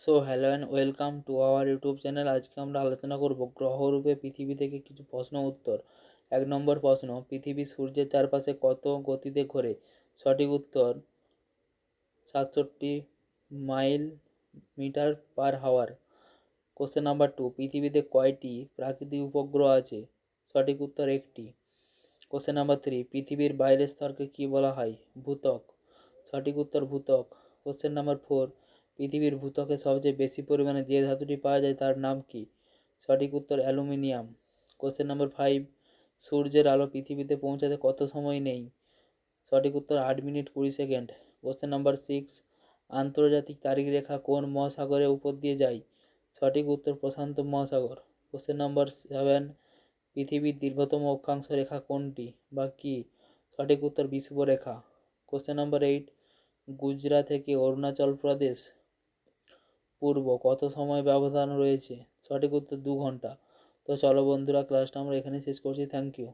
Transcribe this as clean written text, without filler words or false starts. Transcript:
So hello and welcome to our YouTube channel. আজকে আমরা আলোচনা করব গ্রহরূপে পৃথিবী থেকে কিছু প্রশ্ন উত্তর। 1 নম্বর প্রশ্ন, পৃথিবী সূর্যের চারপাশে কত গতিতে ঘোরে? সঠিক উত্তর 67 মাইল মিটার পার হাওয়ার। কোশ্চেন নাম্বার 2, পৃথিবীতে কয়টি প্রাকৃতিক উপগ্রহ আছে? সঠিক উত্তর 1টি। কোশ্চেন নাম্বার 3, পৃথিবীর বাইরের স্তরকে কী বলা হয়? ভূত্বক। সঠিক উত্তর ভূত্বক। কোশ্চেন নাম্বার 4, পৃথিবীর ভূত্বকে সবচেয়ে বেশি পরিমাণে যে ধাতুটি পাওয়া যায় তার নাম কি? সঠিক উত্তর অ্যালুমিনিয়াম। কোশ্চেন নাম্বার 5, সূর্যের আলো পৃথিবীতে পৌঁছাতে কত সময় নেই? সঠিক উত্তর 8 মিনিট 20 সেকেন্ড। কোশ্চেন নাম্বার 6, আন্তর্জাতিক তারিখরেখা কোন মহাসাগরের উপর দিয়ে যায়? সঠিক উত্তর প্রশান্ত মহাসাগর। কোশ্চেন নাম্বার 7, পৃথিবীর দীর্ঘতম অক্ষাংশ রেখা কোনটি বা কি? সঠিক উত্তর বিষুবরেখা। কোশ্চেন নাম্বার 8, গুজরাট থেকে অরুণাচল প্রদেশ পূর্ব কত সময় ব্যবধান রয়েছে? সঠিক উত্তর 2 ঘন্টা। তো চলো বন্ধুরা, ক্লাসটা আমরা এখানে শেষ করছি। Thank you.